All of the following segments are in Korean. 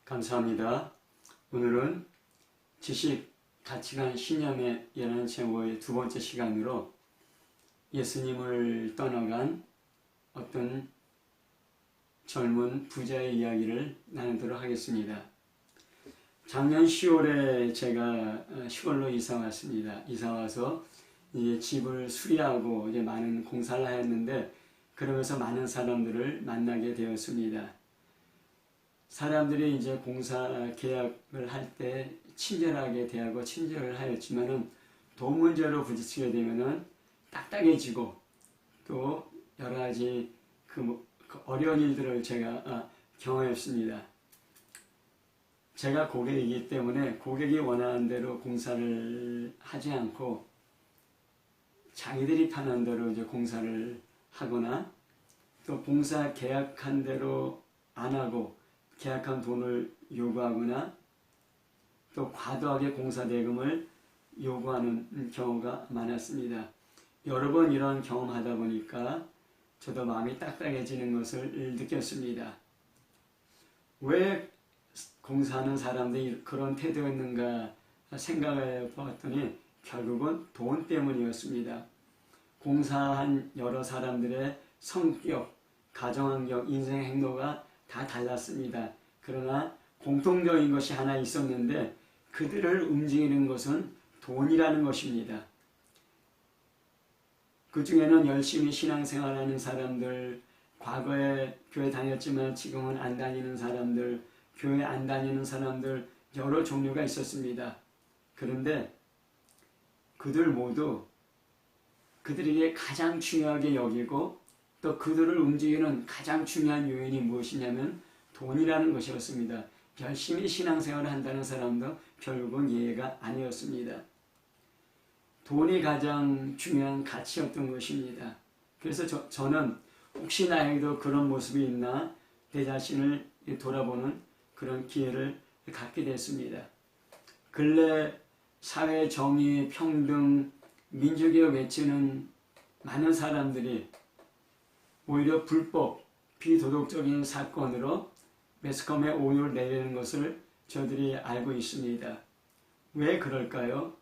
감사합니다. 오늘은 지식, 가치관, 신념이라는 제목의 두 번째 시간으로 예수님을 떠나간 어떤 젊은 부자의 이야기를 나누도록 하겠습니다. 작년 10월에 제가 시골로 이사 왔습니다. 이사 와서 이제 집을 수리하고 이제 많은 공사를 하였는데 그러면서 많은 사람들을 만나게 되었습니다. 사람들이 이제 공사 계약을 할 때 친절하게 대하고 친절을 하였지만은 돈 문제로 부딪히게 되면은 딱딱해지고 또 여러 가지 그 어려운 일들을 제가 경험했습니다. 제가 고객이기 때문에 고객이 원하는 대로 공사를 하지 않고 자기들이 편한 대로 이제 공사를 하거나 또 공사 계약한 대로 안 하고 계약한 돈을 요구하거나 또 과도하게 공사 대금을 요구하는 경우가 많았습니다. 여러 번 이런 경험하다 보니까 저도 마음이 딱딱해지는 것을 느꼈습니다. 왜 공사하는 사람들이 그런 태도였는가 생각해 봤더니 결국은 돈 때문이었습니다. 공사한 여러 사람들의 성격, 가정환경, 인생 행로가 다 달랐습니다. 그러나 공통적인 것이 하나 있었는데 그들을 움직이는 것은 돈이라는 것입니다. 그 중에는 열심히 신앙생활하는 사람들, 과거에 교회 다녔지만 지금은 안 다니는 사람들, 교회 안 다니는 사람들 여러 종류가 있었습니다. 그런데 그들 모두 그들에게 가장 중요하게 여기고 또 그들을 움직이는 가장 중요한 요인이 무엇이냐면 돈이라는 것이었습니다. 열심히 신앙생활을 한다는 사람도 결국은 예외가 아니었습니다. 돈이 가장 중요한 가치였던 것입니다. 그래서 저는 혹시 나에게도 그런 모습이 있나 내 자신을 돌아보는 그런 기회를 갖게 됐습니다. 근래 사회 정의, 평등, 민주개혁 외치는 많은 사람들이 오히려 불법, 비도덕적인 사건으로 매스컴에 오유를 내리는 것을 저들이 알고 있습니다. 왜 그럴까요?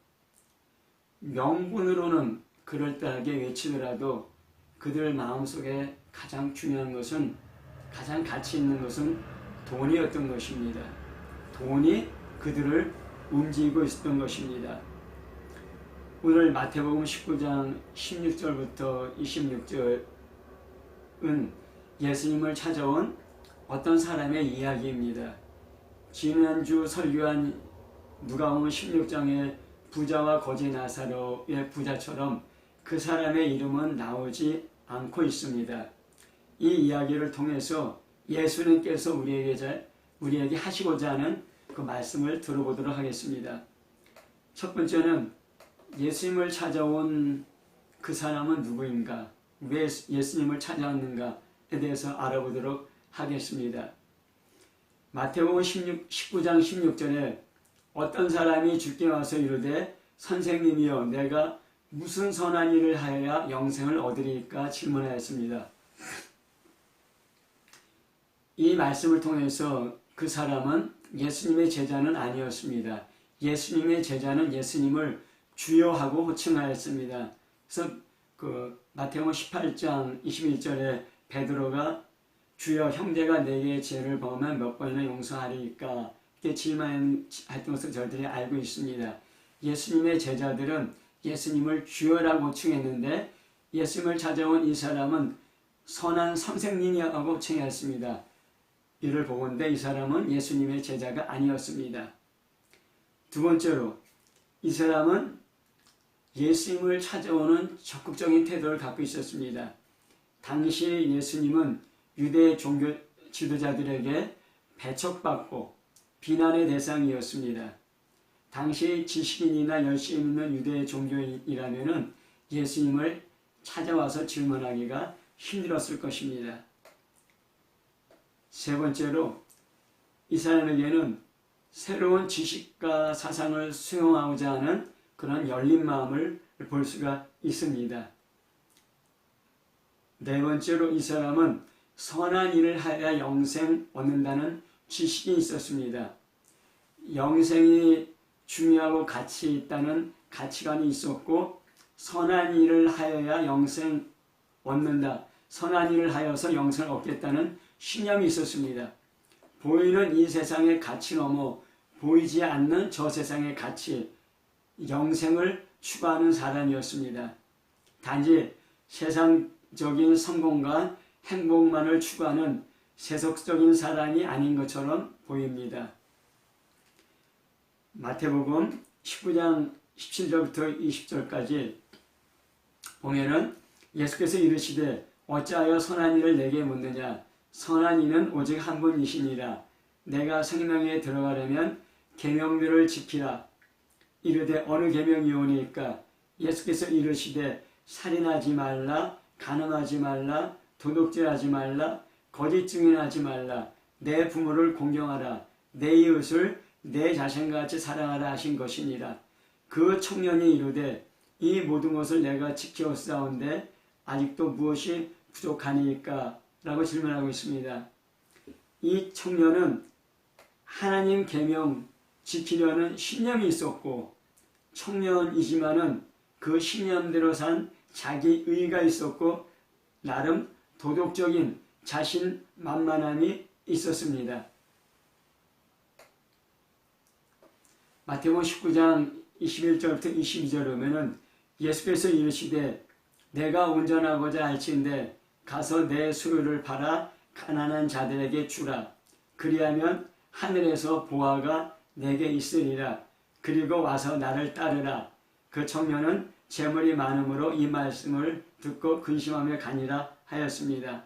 명분으로는 그럴듯하게 외치더라도 그들 마음속에 가장 중요한 것은, 가장 가치 있는 것은 돈이었던 것입니다. 돈이 그들을 움직이고 있었던 것입니다. 오늘 마태복음 19장 16절부터 26절은 예수님을 찾아온 어떤 사람의 이야기입니다. 지난주 설교한 누가복음 16장의 부자와 거지 나사로의 부자처럼 그 사람의 이름은 나오지 않고 있습니다. 이 이야기를 통해서 예수님께서 우리에게 하시고자 하는 그 말씀을 들어보도록 하겠습니다. 첫 번째는 예수님을 찾아온 그 사람은 누구인가? 왜 예수님을 찾아왔는가에 대해서 알아보도록 하겠습니다. 마태복음 19장 16절에 어떤 사람이 주께 와서 이르되 선생님이여 내가 무슨 선한 일을 하여야 영생을 얻으리까 질문하였습니다. 이 말씀을 통해서 그 사람은 예수님의 제자는 아니었습니다. 예수님의 제자는 예수님을 주여하고 호칭하였습니다. 그래서 마태복음 18장 21절에 베드로가 주여 형제가 내게 죄를 범하면 몇 번이나 용서하리까 이렇게 질문했던 것을 저희들이 알고 있습니다. 예수님의 제자들은 예수님을 주여라고 호칭했는데 예수님을 찾아온 이 사람은 선한 선생님이라고 호칭했습니다. 이를 보건대 이 사람은 예수님의 제자가 아니었습니다. 두 번째로 이 사람은 예수님을 찾아오는 적극적인 태도를 갖고 있었습니다. 당시 예수님은 유대 종교 지도자들에게 배척받고 비난의 대상이었습니다. 당시 지식인이나 열심히 있는 유대 종교인이라면 예수님을 찾아와서 질문하기가 힘들었을 것입니다. 세 번째로 이 사람에게는 새로운 지식과 사상을 수용하고자 하는 그런 열린 마음을 볼 수가 있습니다. 네 번째로 이 사람은 선한 일을 하여야 영생 얻는다는 지식이 있었습니다. 영생이 중요하고 가치 있다는 가치관이 있었고, 선한 일을 하여야 영생 얻는다. 선한 일을 하여서 영생을 얻겠다는 신념이 있었습니다. 보이는 이 세상의 가치 넘어 보이지 않는 저 세상의 가치, 영생을 추구하는 사람이었습니다. 단지 세상적인 성공과 행복만을 추구하는 세속적인 사람이 아닌 것처럼 보입니다. 마태복음 19장 17절부터 20절까지 보면은 예수께서 이르시되 어찌하여 선한 이를 내게 묻느냐. 선한 이는 오직 한 분이시니라. 내가 생명에 들어가려면 계명들을 지키라. 이르되 어느 계명이오니까. 예수께서 이르시되 살인하지 말라, 간음하지 말라, 도둑질하지 말라, 거짓 증인하지 말라, 내 부모를 공경하라, 내 이웃을 내 자신같이 사랑하라 하신 것이니라. 그 청년이 이르되 이 모든 것을 내가 지켜싸운데 아직도 무엇이 부족하니까? 라고 질문하고 있습니다. 이 청년은 하나님 계명 지키려는 신념이 있었고, 청년이지만은 그 신념대로 산 자기 의가 있었고, 나름 도덕적인 자신만만함이 있었습니다. 마태복음 19장 21절부터 22절에 보면은 예수께서 이르시되 내가 운전하고자 할지인데 가서 내 소유를 팔아 가난한 자들에게 주라. 그리하면 하늘에서 보화가 내게 있으리라. 그리고 와서 나를 따르라. 그 청년은 재물이 많음으로 이 말씀을 듣고 근심하며 가니라 하였습니다.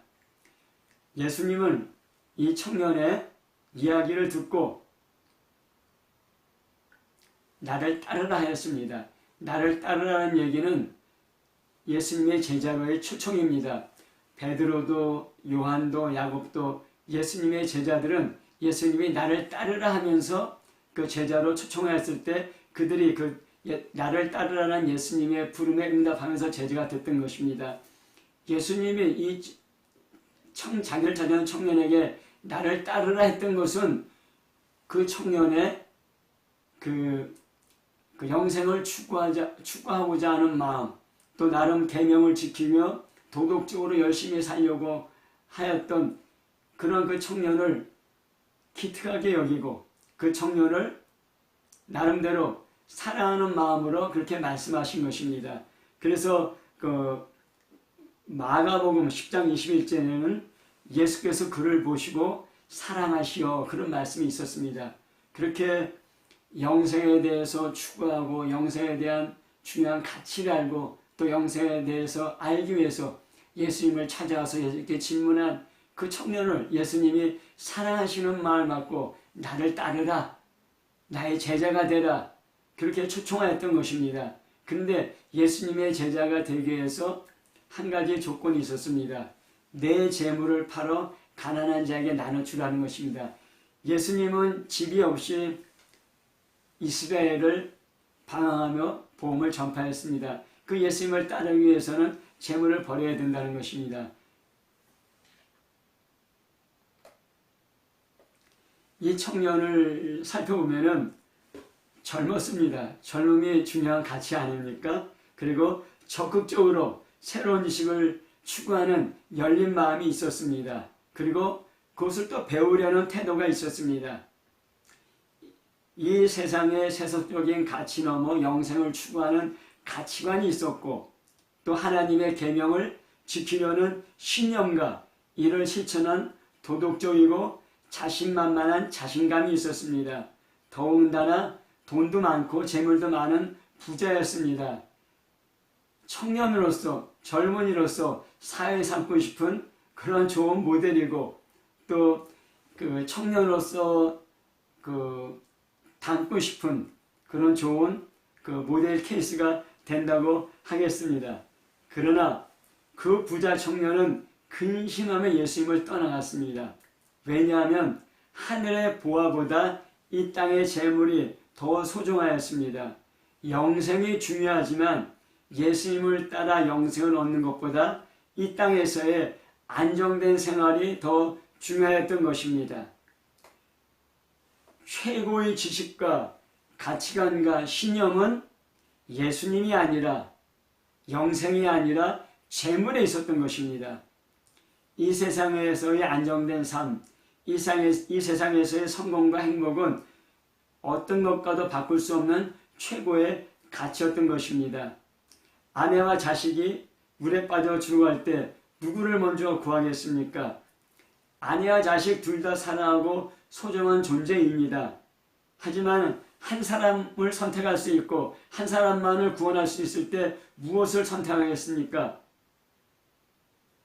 예수님은 이 청년의 이야기를 듣고 나를 따르라 하였습니다. 나를 따르라는 얘기는 예수님의 제자로의 초청입니다. 베드로도 요한도 야곱도 예수님의 제자들은 예수님이 나를 따르라 하면서 그 제자로 초청하였을 때 그들이 나를 따르라는 예수님의 부름에 응답하면서 제자가 됐던 것입니다. 예수님이 이 자기를 찾아온 청년에게 나를 따르라 했던 것은 그 청년의 그 영생을 추구하고자 하는 마음, 또 나름 계명을 지키며 도덕적으로 열심히 살려고 하였던 그런 그 청년을 기특하게 여기고 그 청년을 나름대로 사랑하는 마음으로 그렇게 말씀하신 것입니다. 그래서 그 마가복음 10장 21절에는 예수께서 그를 보시고 사랑하시어 그런 말씀이 있었습니다. 그렇게 영생에 대해서 추구하고 영생에 대한 중요한 가치를 알고 또 영생에 대해서 알기 위해서 예수님을 찾아와서 예수님께 질문한 그 청년을 예수님이 사랑하시는 마음을 갖고 나를 따르라, 나의 제자가 되라, 그렇게 초청하였던 것입니다. 그런데 예수님의 제자가 되기 위해서 한 가지 조건이 있었습니다. 내 재물을 팔아 가난한 자에게 나눠주라는 것입니다. 예수님은 집이 없이 이스라엘을 방황하며 복음을 전파했습니다. 그 예수님을 따르기 위해서는 재물을 버려야 된다는 것입니다. 이 청년을 살펴보면은 젊었습니다. 젊음이 중요한 가치 아닙니까? 그리고 적극적으로 새로운 지식을 추구하는 열린 마음이 있었습니다. 그리고 그것을 또 배우려는 태도가 있었습니다. 이 세상의 세속적인 가치 넘어 영생을 추구하는 가치관이 있었고 또 하나님의 계명을 지키려는 신념과 이를 실천한 도덕적이고 자신만만한 자신감이 있었습니다. 더군다나 돈도 많고 재물도 많은 부자였습니다. 청년으로서 젊은이로서 사회에 삼고 싶은 그런 좋은 모델이고 또 그 청년으로서 그 담고 싶은 그런 좋은 그 모델 케이스가 된다고 하겠습니다. 그러나 그 부자 청년은 근심하며 예수님을 떠나갔습니다. 왜냐하면 하늘의 보화보다 이 땅의 재물이 더 소중하였습니다. 영생이 중요하지만 예수님을 따라 영생을 얻는 것보다 이 땅에서의 안정된 생활이 더 중요했던 것입니다. 최고의 지식과 가치관과 신념은 예수님이 아니라 영생이 아니라 재물에 있었던 것입니다. 이 세상에서의 안정된 삶, 이 세상에서의 성공과 행복은 어떤 것과도 바꿀 수 없는 최고의 가치였던 것입니다. 아내와 자식이 물에 빠져 죽어갈 때 누구를 먼저 구하겠습니까? 아내와 자식 둘 다 사랑하고 소중한 존재입니다. 하지만 한 사람을 선택할 수 있고 한 사람만을 구원할 수 있을 때 무엇을 선택하겠습니까?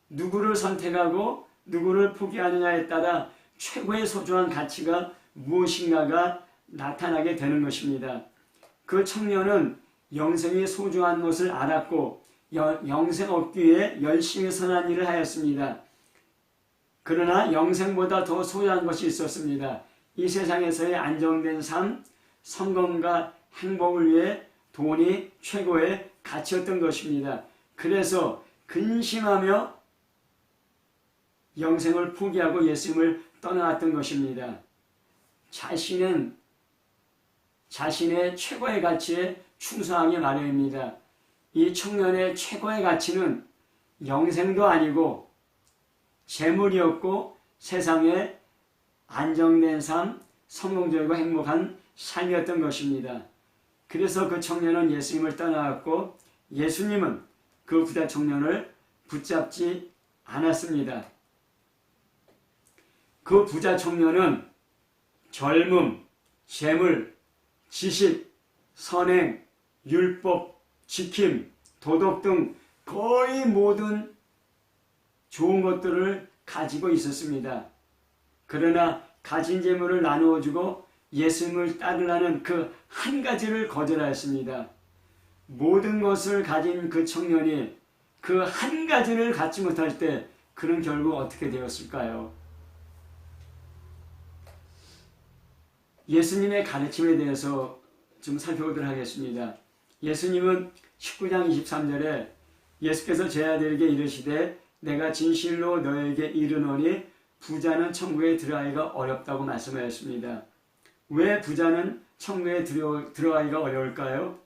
누구를 선택하고 누구를 포기하느냐에 따라 최고의 소중한 가치가 무엇인가가 나타나게 되는 것입니다. 그 청년은 영생이 소중한 것을 알았고 영생 얻기 위해 열심히 선한 일을 하였습니다. 그러나 영생보다 더 소중한 것이 있었습니다. 이 세상에서의 안정된 삶, 성공과 행복을 위해 돈이 최고의 가치였던 것입니다. 그래서 근심하며 영생을 포기하고 예수님을 떠나왔던 것입니다. 자신의 최고의 가치에 충성하기 마련입니다. 이 청년의 최고의 가치는 영생도 아니고 재물이었고 세상에 안정된 삶, 성공적이고 행복한 삶이었던 것입니다. 그래서 그 청년은 예수님을 떠나갔고 예수님은 그 부자 청년을 붙잡지 않았습니다. 그 부자 청년은 젊음, 재물, 지식, 선행, 율법, 지킴, 도덕 등 거의 모든 좋은 것들을 가지고 있었습니다. 그러나 가진 재물을 나누어주고 예수님을 따르라는 그 한 가지를 거절하였습니다. 모든 것을 가진 그 청년이 그 한 가지를 갖지 못할 때 그는 결국 어떻게 되었을까요? 예수님의 가르침에 대해서 좀 살펴보도록 하겠습니다. 예수님은 19장 23절에 예수께서 제 아들에게 이르시되 내가 진실로 너에게 이르노니 부자는 천국에 들어가기가 어렵다고 말씀하였습니다. 왜 부자는 천국에 들어가기가 어려울까요?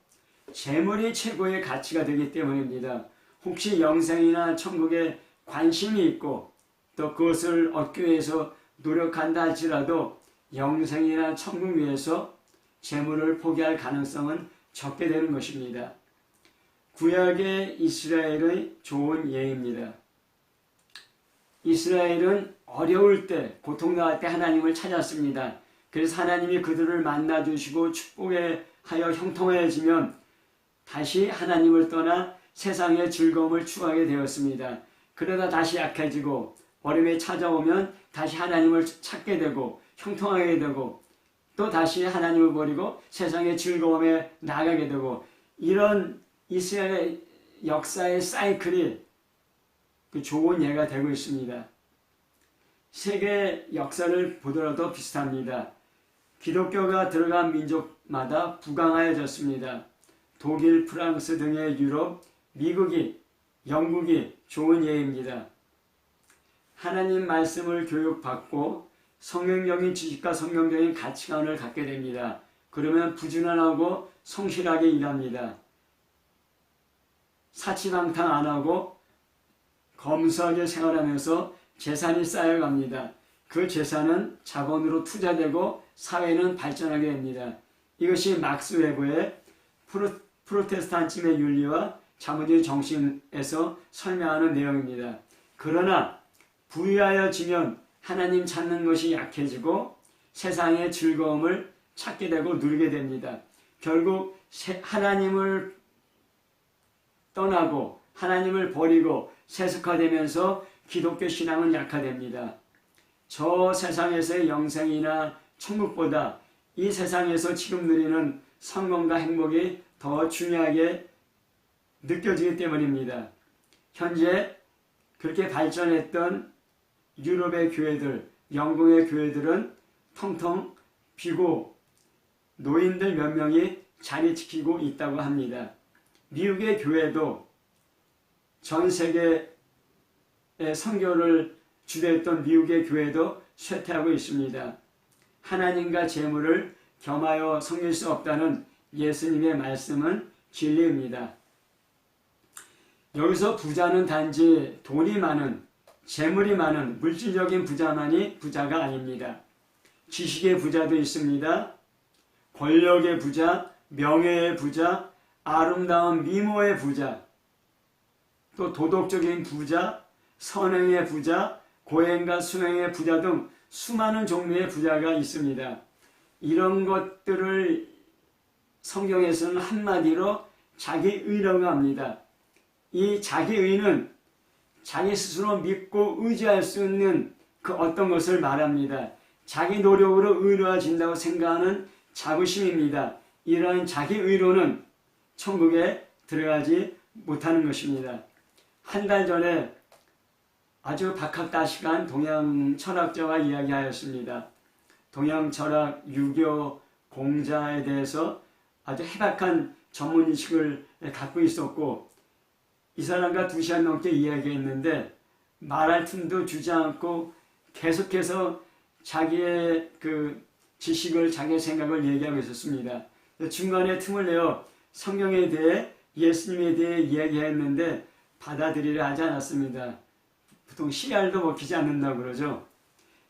재물이 최고의 가치가 되기 때문입니다. 혹시 영생이나 천국에 관심이 있고 또 그것을 얻기 위해서 노력한다 할지라도 영생이나 천국 위해서 재물을 포기할 가능성은 적게 되는 것입니다. 구약의 이스라엘의 좋은 예입니다. 이스라엘은 어려울 때, 고통당할 때 하나님을 찾았습니다. 그래서 하나님이 그들을 만나주시고 축복에 하여 형통해지면 다시 하나님을 떠나 세상의 즐거움을 추구하게 되었습니다. 그러다 다시 약해지고 어려움이 찾아오면 다시 하나님을 찾게 되고 형통하게 되고 또 다시 하나님을 버리고 세상의 즐거움에 나가게 되고 이런 이스라엘의 역사의 사이클이 그 좋은 예가 되고 있습니다. 세계 역사를 보더라도 비슷합니다. 기독교가 들어간 민족마다 부강하여졌습니다. 독일, 프랑스 등의 유럽, 미국이, 영국이 좋은 예입니다. 하나님 말씀을 교육받고 성경적인 지식과 성경적인 가치관을 갖게 됩니다. 그러면 부지런하고 성실하게 일합니다. 사치방탕 안 하고 검소하게 생활하면서 재산이 쌓여갑니다. 그 재산은 자본으로 투자되고 사회는 발전하게 됩니다. 이것이 막스 웨버의 프로테스탄즘의 윤리와 자본주의 정신에서 설명하는 내용입니다. 그러나 부유하여지면 하나님 찾는 것이 약해지고 세상의 즐거움을 찾게 되고 누리게 됩니다. 결국 하나님을 떠나고 하나님을 버리고 세속화되면서 기독교 신앙은 약화됩니다. 저 세상에서의 영생이나 천국보다 이 세상에서 지금 누리는 성공과 행복이 더 중요하게 느껴지기 때문입니다. 현재 그렇게 발전했던 유럽의 교회들, 영국의 교회들은 텅텅 비고 노인들 몇 명이 자리 지키고 있다고 합니다. 미국의 교회도 전 세계의 선교를 주도했던 미국의 교회도 쇠퇴하고 있습니다. 하나님과 재물을 겸하여 섬길 수 없다는 예수님의 말씀은 진리입니다. 여기서 부자는 단지 돈이 많은, 재물이 많은 물질적인 부자만이 부자가 아닙니다. 지식의 부자도 있습니다. 권력의 부자, 명예의 부자, 아름다운 미모의 부자, 또 도덕적인 부자, 선행의 부자, 고행과 수행의 부자 등 수많은 종류의 부자가 있습니다. 이런 것들을 성경에서는 한마디로 자기의라고 합니다. 이 자기의는 자기 스스로 믿고 의지할 수 있는 그 어떤 것을 말합니다. 자기 노력으로 의로워진다고 생각하는 자부심입니다. 이러한 자기의로는 천국에 들어가지 못하는 것입니다. 한 달 전에 아주 박학다식한 동양 철학자와 이야기하였습니다. 동양 철학 유교 공자에 대해서 아주 해박한 전문의식을 갖고 있었고, 이 사람과 2시간 넘게 이야기했는데 말할 틈도 주지 않고 계속해서 자기의 그 지식을, 자기의 생각을 얘기하고 있었습니다. 중간에 틈을 내어 성경에 대해, 예수님에 대해 이야기했는데 받아들이려 하지 않았습니다. 보통 씨알도 먹히지 않는다고 그러죠.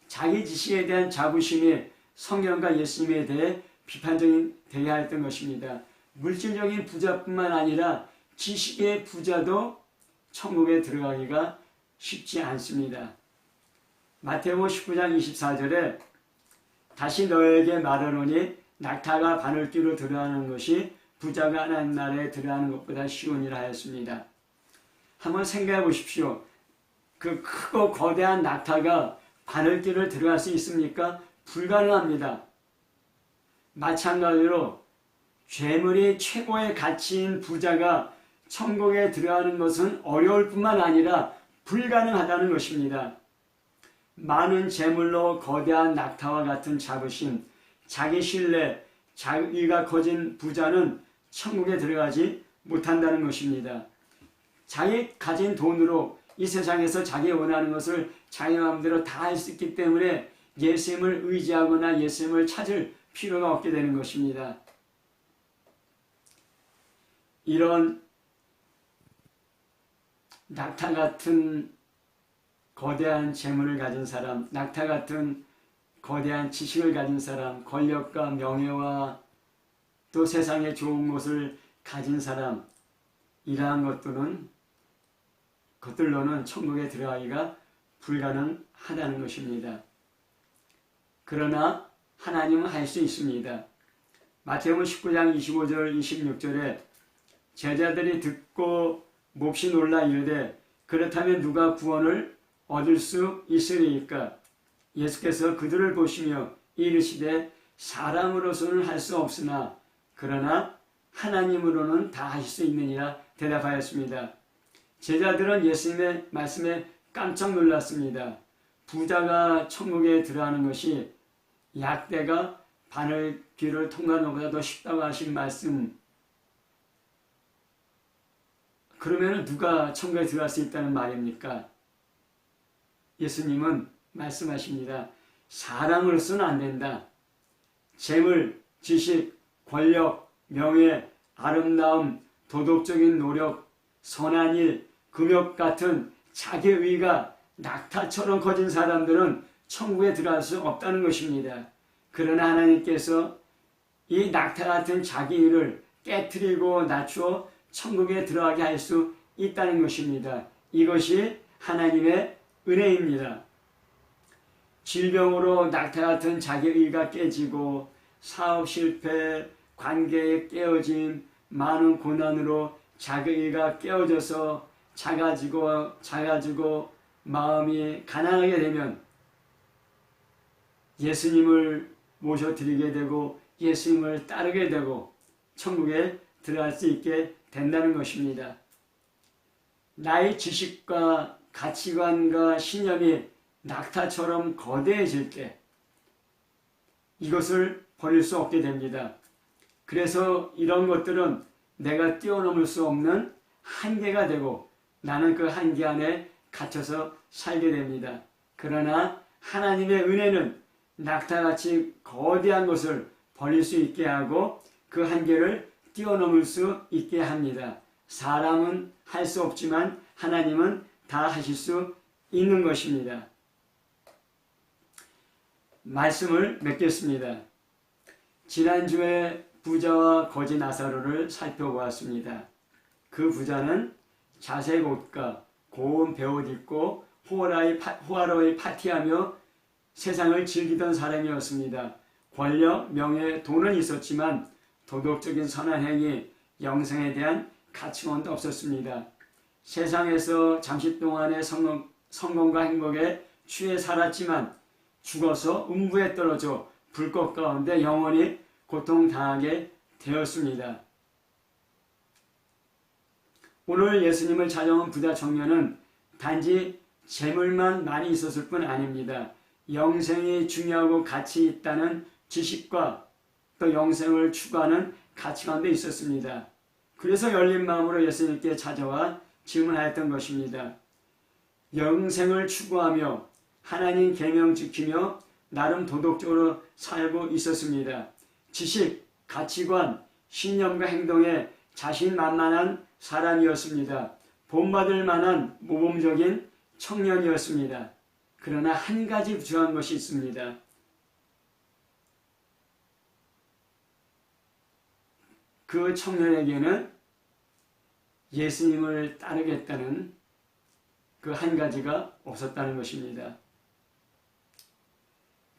자기 지식에 대한 자부심이 성경과 예수님에 대해 비판적인 대하였던 것입니다. 물질적인 부자뿐만 아니라 지식의 부자도 천국에 들어가기가 쉽지 않습니다. 마태복음 19장 24절에 다시 너에게 말하노니 낙타가 바늘귀로 들어가는 것이 부자가 하나님 나라에 들어가는 것보다 쉬우니라 하였습니다. 한번 생각해 보십시오. 그 크고 거대한 낙타가 바늘귀를 들어갈 수 있습니까? 불가능합니다. 마찬가지로 죄물이 최고의 가치인 부자가 천국에 들어가는 것은 어려울 뿐만 아니라 불가능하다는 것입니다. 많은 재물로 거대한 낙타와 같은 자부심, 자기 신뢰, 자기가 커진 부자는 천국에 들어가지 못한다는 것입니다. 자기 가진 돈으로 이 세상에서 자기 원하는 것을 자기 마음대로 다 할 수 있기 때문에 예수님을 의지하거나 예수님을 찾을 필요가 없게 되는 것입니다. 이런 낙타 같은 거대한 재물을 가진 사람, 낙타 같은 거대한 지식을 가진 사람, 권력과 명예와 또 세상의 좋은 것을 가진 사람, 이러한 것들로는 천국에 들어가기가 불가능하다는 것입니다. 그러나 하나님은 할 수 있습니다. 마태복음 19장 25절 26절에 제자들이 듣고 몹시 놀라 이르되 그렇다면 누가 구원을 얻을 수 있으리이까? 예수께서 그들을 보시며 이르시되 사람으로서는 할 수 없으나 그러나 하나님으로는 다 하실 수 있느니라 대답하였습니다. 제자들은 예수님의 말씀에 깜짝 놀랐습니다. 부자가 천국에 들어가는 것이 약대가 바늘귀를 통과하는 것보다 더 쉽다고 하신 말씀, 그러면 누가 천국에 들어갈 수 있다는 말입니까? 예수님은 말씀하십니다. 사람으로서는 안 된다. 재물, 지식, 권력, 명예, 아름다움, 도덕적인 노력, 선한 일, 금욕 같은 자기의가 낙타처럼 커진 사람들은 천국에 들어갈 수 없다는 것입니다. 그러나 하나님께서 이 낙타 같은 자기의를 깨트리고 낮추어 천국에 들어가게 할 수 있다는 것입니다. 이것이 하나님의 은혜입니다. 질병으로 낙타 같은 자기의가 깨지고 사업 실패, 관계의 깨어짐, 많은 고난으로 자기의가 깨어져서 작아지고 마음이 가난하게 되면 예수님을 모셔드리게 되고 예수님을 따르게 되고 천국에 들어갈 수 있게 된다는 것입니다. 나의 지식과 가치관과 신념이 낙타처럼 거대해질 때 이것을 버릴 수 없게 됩니다. 그래서 이런 것들은 내가 뛰어넘을 수 없는 한계가 되고 나는 그 한계 안에 갇혀서 살게 됩니다. 그러나 하나님의 은혜는 낙타같이 거대한 것을 벌릴 수 있게 하고 그 한계를 뛰어넘을 수 있게 합니다. 사람은 할 수 없지만 하나님은 다 하실 수 있는 것입니다. 말씀을 맺겠습니다. 지난주에 부자와 거지 나사로를 살펴보았습니다. 그 부자는 자색 옷과 고운 베옷 입고 호화로이 파티하며 세상을 즐기던 사람이었습니다. 권력, 명예, 돈은 있었지만 도덕적인 선한 행위, 영생에 대한 가치관도 없었습니다. 세상에서 잠시 동안의 성공과 행복에 취해 살았지만 죽어서 음부에 떨어져 불꽃 가운데 영원히 고통당하게 되었습니다. 오늘 예수님을 찾아온 부자 청년은 단지 재물만 많이 있었을 뿐 아닙니다. 영생이 중요하고 가치 있다는 지식과 또 영생을 추구하는 가치관도 있었습니다. 그래서 열린 마음으로 예수님께 찾아와 질문하였던 것입니다. 영생을 추구하며 하나님 계명 지키며 나름 도덕적으로 살고 있었습니다. 지식, 가치관, 신념과 행동에 자신만만한 사람이었습니다. 본받을 만한 모범적인 청년이었습니다. 그러나 한 가지 부족한 것이 있습니다. 그 청년에게는 예수님을 따르겠다는 그 한 가지가 없었다는 것입니다.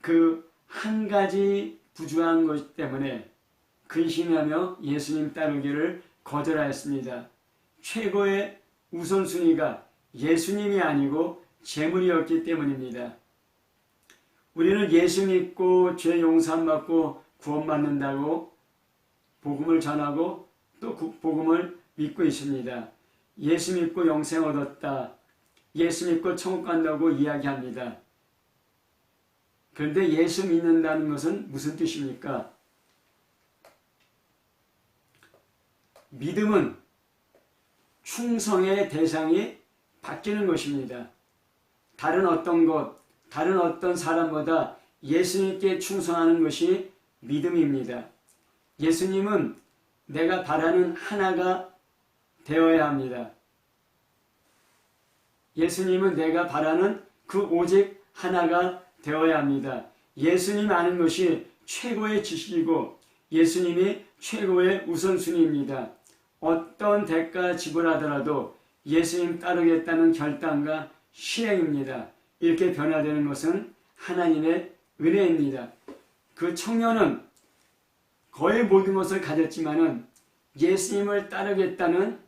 그 한 가지 부족한 것 때문에 근심하며 예수님 따르기를 거절하였습니다. 최고의 우선순위가 예수님이 아니고 재물이었기 때문입니다. 우리는 예수 믿고 죄 용서받고 구원받는다고 복음을 전하고 또 그 복음을 믿고 있습니다. 예수 믿고 영생 얻었다. 예수 믿고 천국 간다고 이야기합니다. 그런데 예수 믿는다는 것은 무슨 뜻입니까? 믿음은 충성의 대상이 바뀌는 것입니다. 다른 어떤 것, 다른 어떤 사람보다 예수님께 충성하는 것이 믿음입니다. 예수님은 내가 바라는 하나가 되어야 합니다. 예수님은 내가 바라는 그 오직 하나가 되어야 합니다. 예수님 아는 것이 최고의 지식이고 예수님이 최고의 우선순위입니다. 어떤 대가 지불하더라도 예수님 따르겠다는 결단과 실행입니다. 이렇게 변화되는 것은 하나님의 은혜입니다. 그 청년은 거의 모든 것을 가졌지만은 예수님을 따르겠다는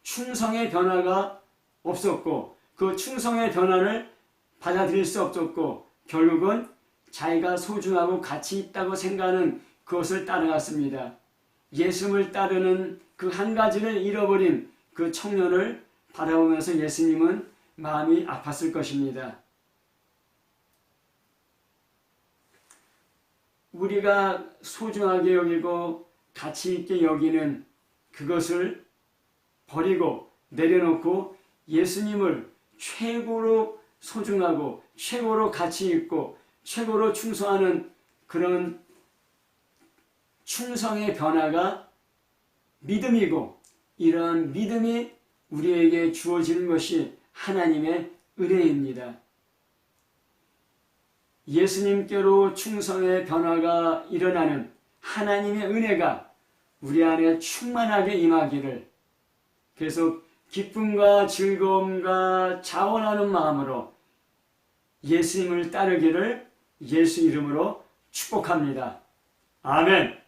충성의 변화가 없었고 그 충성의 변화를 받아들일 수 없었고 결국은 자기가 소중하고 가치 있다고 생각하는 그것을 따라갔습니다. 예수님을 따르는 그 한 가지를 잃어버린 그 청년을 바라보면서 예수님은 마음이 아팠을 것입니다. 우리가 소중하게 여기고 가치 있게 여기는 그것을 버리고 내려놓고 예수님을 최고로 소중하고 최고로 가치 있고 최고로 충성하는 그런 충성의 변화가 믿음이고 이러한 믿음이 우리에게 주어지는 것이 하나님의 은혜입니다. 예수님께로 충성의 변화가 일어나는 하나님의 은혜가 우리 안에 충만하게 임하기를 계속 기쁨과 즐거움과 자원하는 마음으로 예수님을 따르기를 예수 이름으로 축복합니다. 아멘.